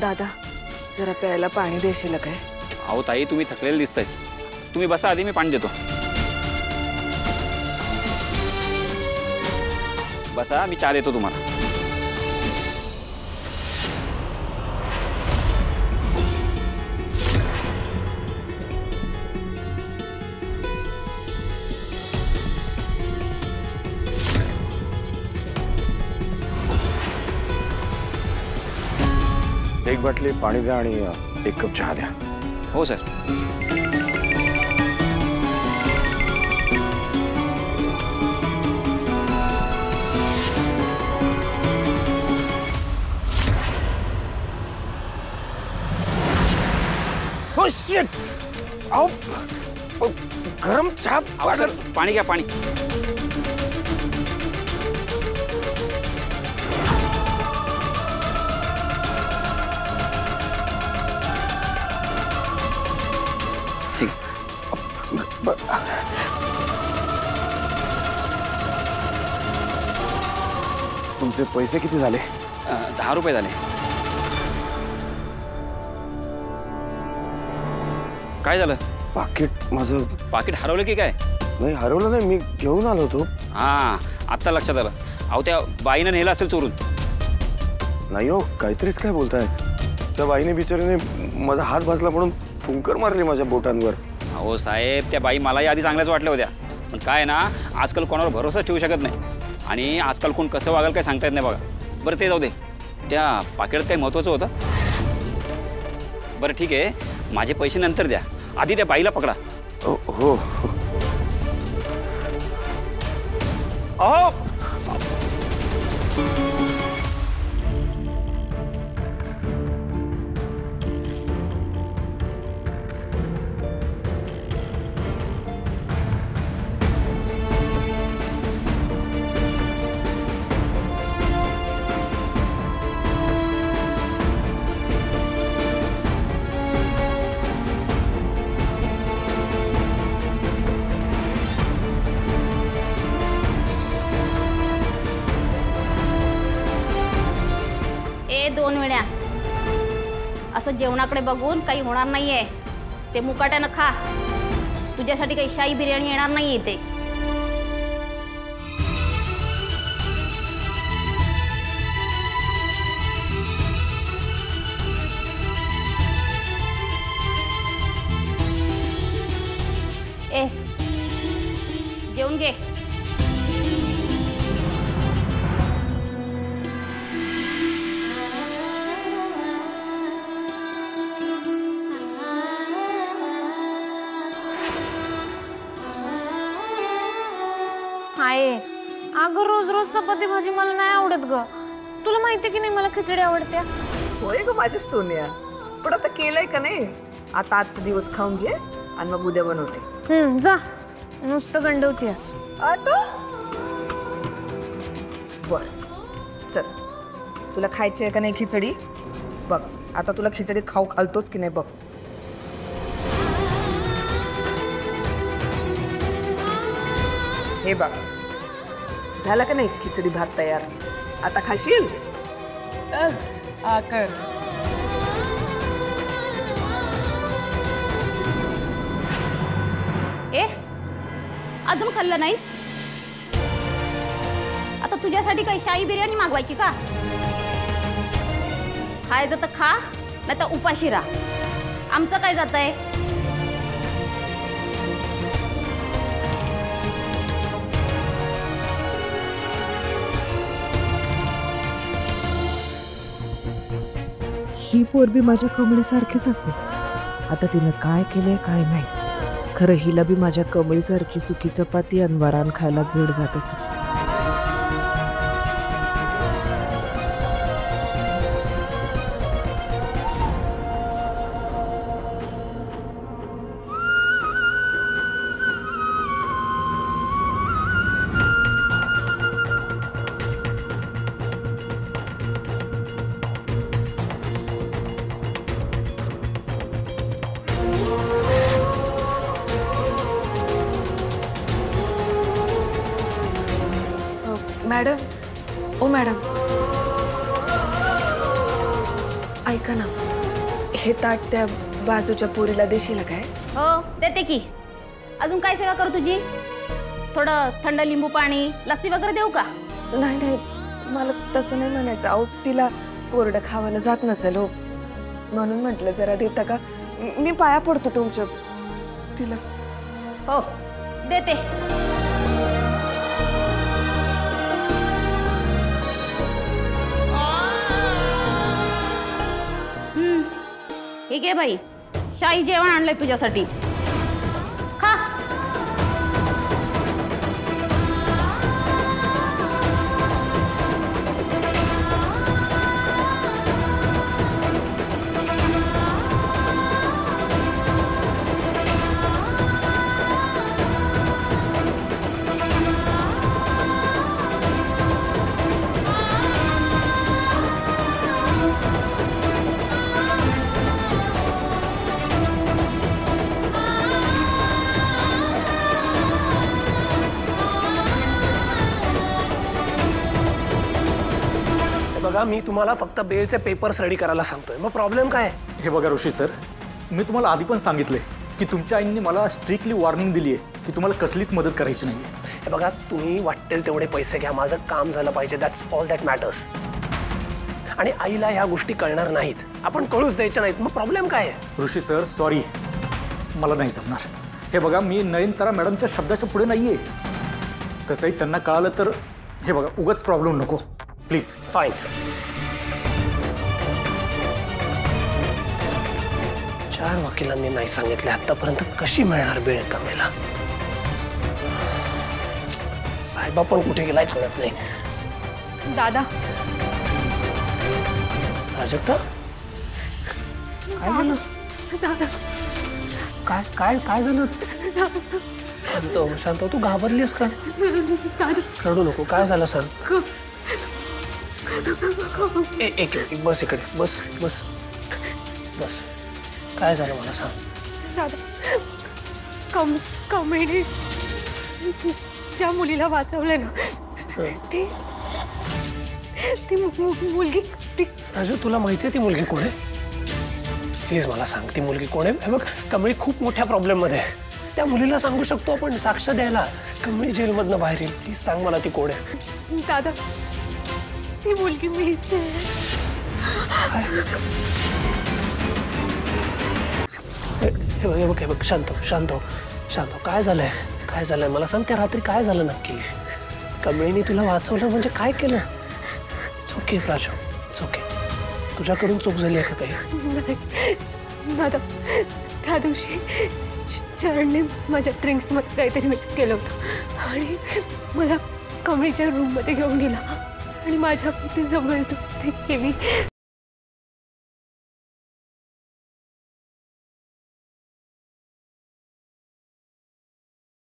दादा जरा प्यायला पाणी देशील काय? अहो ताई तुम्ही थकलेले दिसताय, तुम्ही बसा आधी मी पाणी देतो. बसा मी चहा देतो तुम्हाला. एक बाटली पाणी द्या आणि एक कप चहा द्या. हो सर. Oh shit! आओ, गरम चहा. अहो सर पाणी घ्या पाणी. तुमचे पैसे किती झाले? 10 रुपये झाले. काय झालं? पाकिट माझं. पाकिट हरवलं की काय? नाही हरवलं नाही, मी घेऊन आलो होतो. हां आत्ता लक्षात आलं. अहो त्या बाईनं नेलं असेल चोरून. नाही हो, काहीतरीच काय बोलताय. त्या बाईने बिचारीने माझा हात भाजला म्हणून फुंकर मारली माझ्या बोटांवर. अहो साहेब त्या बाई मलाही आधी चांगल्याच वाटल्या होत्या, पण काय ना आजकाल कोणावर भरोसा ठेवू शकत नाही आणि आजकाल कोण कसं वागेल काय सांगता येत नाही बघा. बरं ते जाऊ दे, त्या पाकिटात काही महत्त्वाचं होतं? बरं ठीक आहे, माझे पैसे नंतर द्या, आधी त्या बाईला पकडा. हो. अहो दोन वेळा असं जेवणाकडे बघून काही होणार नाहीये. ते मुकाट्यानं खा. तुझ्यासाठी काही शाही बिर्याणी येणार नाही इथे. ए जेवून घे. अगं रोज रोज चपाती भाजी मला नाही आवडत ग. तुला माहिती की नाही मला खिचडी आवडते. होय ग माझ्या सोन्या, पण आता केलंय का नाही. आता आजचा दिवस खाऊन घे आणि मग उद्या बनवते. जा नुसतं गंडवतीस. आता बर चल, तुला खायची आहे का नाही खिचडी बघ. आता तुला खिचडी खाऊ घालतोच की नाही बघ. हे बघ झाला का नाही खिचडी भात तयार. आता खाशील? चल कर. ए अजून खाल्लं नाहीस? आता तुझ्यासाठी काही शाही बिर्याणी मागवायची का? खायचं तर खा, नाही तर उपाशी राहा. आमचं काय जातंय? ही पोरबी माझ्या कमळीसारखीच असेल. आता तिनं काय केलंय काय नाही. खरं हिला बी माझ्या कमळीसारखी सुकी चपाती आणि वरण खायला जड जात असेल. मॅडम, ओ मॅडम, ऐका ना, हे ताट त्या बाजूच्या पोरीला देशील काय? हो देते की. अजून काय सेवा करू तुझी? थोडं थंड लिंबू पाणी लस्सी वगैरे देऊ का? नाही नाही, मला तसं नाही म्हणायचं. अहो तिला कोरडं खावायला जात नसेल हो, म्हणून म्हटलं जरा देता का? मी पाया पडतो तुमच्या तिला. हो देते. ठीक आहे बाई, शाही जेवण आणलंय तुझ्यासाठी, खा. बघा, मी तुम्हाला फक्त बेलचे पेपर्स रेडी करायला सांगतोय. मग प्रॉब्लेम काय आहे? हे बघा ऋषी सर, मी तुम्हाला आधी पण सांगितले की तुमच्या आईंनी मला स्ट्रिक्टली वॉर्निंग दिली आहे की तुम्हाला कसलीच मदत करायची नाही. हे बघा, तुम्ही वाटेल तेवढे पैसे घ्या, माझं काम झालं पाहिजे. That's all that matters. आणि आईला ह्या गोष्टी कळणार नाहीत, आपण कळूच द्यायच्या नाहीत. मग प्रॉब्लेम काय आहे? ऋषी सर सॉरी, मला नाही जमणार. हे बघा, मी नयनतारा मॅडमच्या शब्दाच्या पुढे नाही आहे. तसंही त्यांना कळालं तर हे बघा उगाच प्रॉब्लेम नको प्लीज. फाईन. 4 वकिलांनी नाही सांगितले आतापर्यंत, कशी मिळणार बेळ कमेला? साहेबा पण कुठे गेलाय कळत नाही. दादा प्राजक्ता, काय झालं? काय काय काय झालं? शांत हो, तू घाबरलीस का? रडू नको. काय झालं सांग. एक बस इकडे, बस बस बस. काय झालं मला सांग. दादा, कमळीने ज्या मुलीला वाचवलं ना, ती मुलगी. राजू, तुला माहिती आहे ती मुलगी कोण आहे? प्लीज मला सांग, ती मुलगी कोण आहे? हे बघ, कमळी खूप मोठ्या प्रॉब्लेम मध्ये आहे. त्या मुलीला सांगू शकतो आपण साक्ष द्यायला. कमळी जेलमधनं बाहेर येईल. प्लीज सांग मला ती कोण आहे. दादा, ती मुलगी मीच आहे. हे बघ, शांत हो. काय झालंय? काय झालंय मला सांग. त्या रात्री काय झालं नक्की? कमळीने तुला वाचवलं म्हणजे काय केलं? चुकी प्राजू, चुकी. तुझ्याकडून चूक झाली आहे का काही? दादा, त्या दिवशी चरणने माझ्या ड्रिंक्समध्ये काहीतरी मिक्स केलं होतं आणि मला कमळीच्या रूममध्ये घेऊन गेला आणि माझ्यावरती जबरदस्ती केली.